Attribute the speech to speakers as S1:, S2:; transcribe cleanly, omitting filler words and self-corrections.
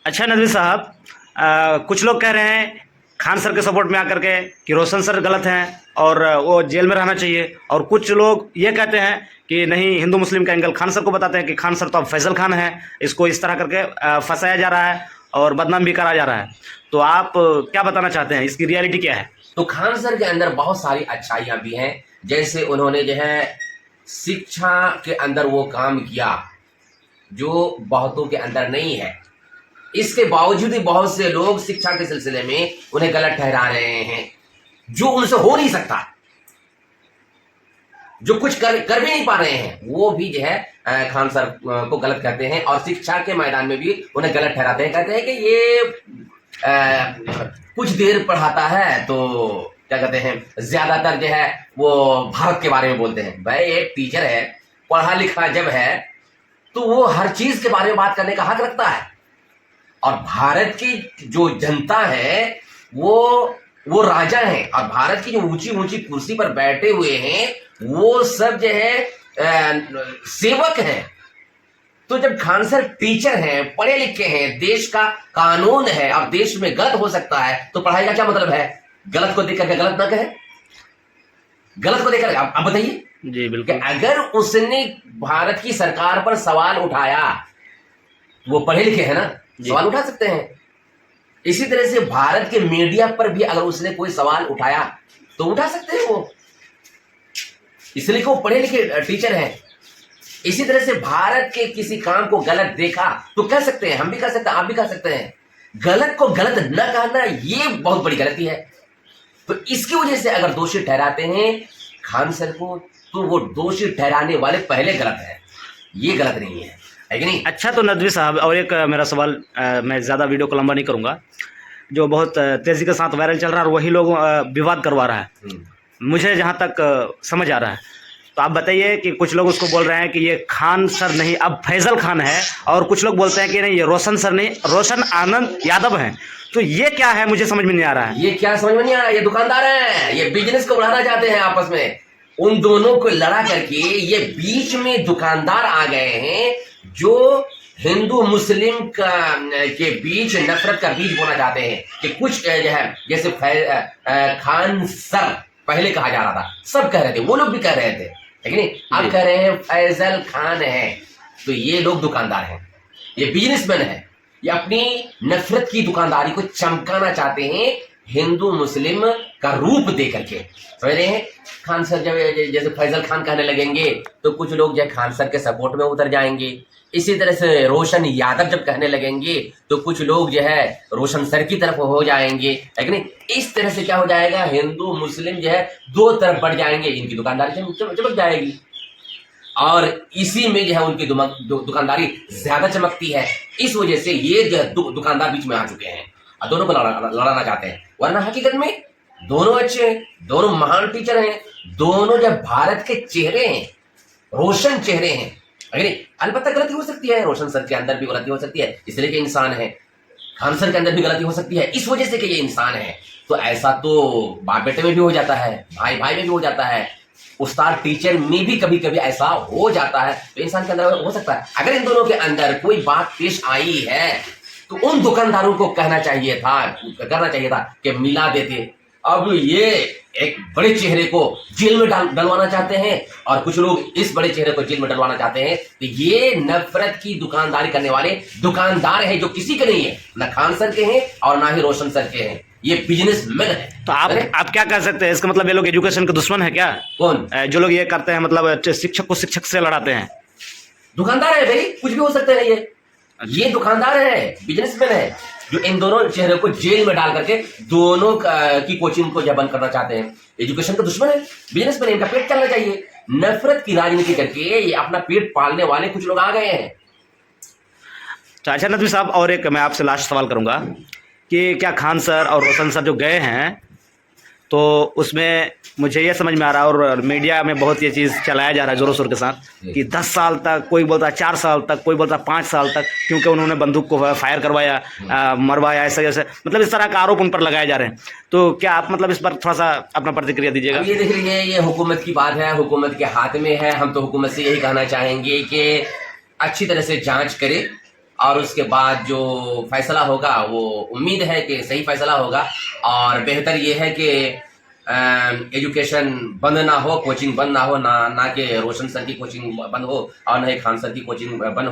S1: अच्छा नदवी साहब, कुछ लोग कह रहे हैं खान सर के सपोर्ट में आकर के कि रोशन सर गलत हैं और वो जेल में रहना चाहिए, और कुछ लोग ये कहते हैं कि नहीं, हिंदू मुस्लिम का एंगल खान सर को बताते हैं कि खान सर तो अब फैजल खान है, इसको इस तरह करके फंसाया जा रहा है और बदनाम भी करा जा रहा है। तो आप क्या बताना चाहते हैं, इसकी रियलिटी क्या है?
S2: तो खान सर के अंदर बहुत सारी अच्छाइयां भी हैं। जैसे उन्होंने जो है शिक्षा के अंदर वो काम किया जो बहुतों के अंदर नहीं है। इसके बावजूद भी बहुत से लोग शिक्षा के सिलसिले में उन्हें गलत ठहरा रहे हैं, जो उनसे हो नहीं सकता, जो कुछ कर भी नहीं पा रहे हैं, वो भी जो है खान सर को गलत कहते हैं और शिक्षा के मैदान में भी उन्हें गलत ठहराते हैं। कहते हैं कि ये कुछ देर पढ़ाता है तो क्या कहते हैं, ज्यादातर जो है वो भारत के बारे में बोलते हैं। भाई एक टीचर है, पढ़ा लिखा जब है तो वो हर चीज के बारे में बात करने का हक रखता है। और भारत की जो जनता है वो राजा है, और भारत की जो ऊंची ऊंची कुर्सी पर बैठे हुए हैं वो सब जो है सेवक हैं। तो जब खान सर टीचर हैं, पढ़े लिखे हैं, देश का कानून है और देश में गलत हो सकता है, तो पढ़ाई का क्या मतलब है? गलत को देख करके गलत ना कहे, गलत को देख कर अब बताइए
S1: जी बिल्कुल।
S2: अगर उसने भारत की सरकार पर सवाल उठाया, वो पढ़े लिखे हैं ना, सवाल उठा सकते हैं। इसी तरह से भारत के मीडिया पर भी अगर उसने कोई सवाल उठाया तो उठा सकते हैं वो, इसलिए वो पढ़े लिखे टीचर हैं। इसी तरह से भारत के किसी काम को गलत देखा तो कह सकते हैं, हम भी कह सकते हैं, आप भी कह सकते हैं। गलत को गलत न कहना ये बहुत बड़ी गलती है। तो इसकी वजह से अगर दोषी ठहराते हैं खान सर को, तो वो दोषी ठहराने वाले पहले गलत है, ये गलत नहीं है कि नहीं?
S1: अच्छा तो नदवी साहब, और एक मेरा सवाल, मैं ज़्यादा वीडियो को लंबा नहीं करूँगा, जो बहुत तेज़ी के साथ वायरल चल रहा है और वही लोग विवाद करवा रहा है, मुझे जहाँ तक समझ आ रहा है। तो आप बताइए कि कुछ लोग उसको बोल रहे हैं कि ये खान सर नहीं, अब फैजल खान है, और कुछ लोग बोलते हैं कि नहीं, ये रोशन सर नहीं, रोशन आनंद यादव हैं। तो ये क्या है, मुझे समझ में नहीं आ रहा है।
S2: ये क्या समझ में नहीं आ रहा है? ये दुकानदार हैं, ये बिजनेस को बढ़ाना चाहते हैं आपस में। उन दोनों को लड़ा करके ये बीच में दुकानदार आ गए हैं जो हिंदू मुस्लिम के बीच नफरत का बीज बोना चाहते हैं कि कुछ जो है, जैसे खान सर पहले कहा जा रहा था, सब कह रहे थे, वो लोग भी कह रहे थे, लेकिन अब कह रहे हैं फैजल खान है। तो ये लोग दुकानदार हैं, ये बिजनेसमैन है, ये अपनी नफरत की दुकानदारी को चमकाना चाहते हैं हिंदू मुस्लिम का रूप दे करके। समझ रहे हैं? खान सर जब जैसे फैजल खान कहने लगेंगे तो कुछ लोग जो खान सर के सपोर्ट में उतर जाएंगे। इसी तरह से रोशन यादव जब कहने लगेंगे तो कुछ लोग जो है रोशन सर की तरफ हो जाएंगे, लेकिन इस तरह से क्या हो जाएगा, हिंदू मुस्लिम जो है दो तरफ बढ़ जाएंगे, इनकी दुकानदारी चमक जाएगी और इसी में जो है उनकी दुकानदारी ज्यादा चमकती है। इस वजह से ये जो दुकानदार बीच में आ चुके हैं और दोनों को लड़ाना चाहते हैं। वरना हकीकत में दोनों अच्छे हैं, दोनों महान टीचर हैं, दोनों जब भारत के चेहरे हैं, रोशन चेहरे हैं। अगर अलबत्ता गलती हो सकती है, रोशन सर के अंदर भी गलती हो सकती है, इसलिए कि इंसान है। खान सर के अंदर भी गलती हो सकती है इस वजह से कि ये इंसान है। तो ऐसा तो बाप बेटे में भी हो जाता है, भाई भाई में भी हो जाता है, उस्ताद टीचर में भी कभी कभी ऐसा हो जाता है। तो इंसान के अंदर हो सकता है। अगर इन दोनों के अंदर कोई बात पेश आई है तो उन दुकानदारों को करना चाहिए था कि मिला देते। अब ये एक बड़े चेहरे को जेल में डलवाना चाहते हैं और कुछ लोग इस बड़े चेहरे को जेल में डलवाना चाहते हैं। तो ये नफरत की दुकानदारी करने वाले दुकानदार हैं जो किसी के नहीं है, ना खान सर के हैं और ना ही रोशन सर के हैं, ये बिजनेसमैन है।
S1: तो आप क्या कह सकते हैं, इसका मतलब ये लोग एजुकेशन के दुश्मन है क्या?
S2: कौन?
S1: जो लोग ये करते हैं, मतलब शिक्षक को शिक्षक से लड़ाते हैं।
S2: दुकानदार है भाई, कुछ भी हो सकते हैं ये दुकानदार है, बिजनेसमैन है, जो इन दोनों चेहरे को जेल में डाल करके दोनों की कोचिंग को बंद करना चाहते हैं। एजुकेशन का दुश्मन है, बिजनेसमैन है, इनका पेट चलना चाहिए। नफरत की राजनीति करके ये अपना पेट पालने वाले कुछ लोग आ गए हैं।
S1: तो अच्छा नदवी साहब, और एक मैं आपसे लास्ट सवाल करूंगा कि क्या खान सर और रोशन सर जो गए हैं, तो उसमें मुझे ये समझ में आ रहा है और मीडिया में बहुत ये चीज़ चलाया जा रहा है जोरों शोर के साथ कि 10 साल तक, कोई बोलता है 4 साल तक, कोई बोलता है 5 साल तक, क्योंकि उन्होंने बंदूक को फायर करवाया, मरवाया, ऐसा जैसे, मतलब इस तरह का आरोप उन पर लगाए जा रहे हैं। तो क्या आप मतलब इस पर थोड़ा सा अपना प्रतिक्रिया दीजिएगा?
S2: ये देख लीजिए, ये हुकूमत की बात है, हुकूमत के हाथ में है। हम तो हुकूमत से यही कहना चाहेंगे कि अच्छी तरह से जाँच करे और उसके बाद जो फैसला होगा वो उम्मीद है कि सही फैसला होगा। और बेहतर ये है कि एजुकेशन बंद ना हो, कोचिंग बंद ना हो, ना कि रोशन सर की कोचिंग बंद हो और ना ही खान सर की कोचिंग बंद हो।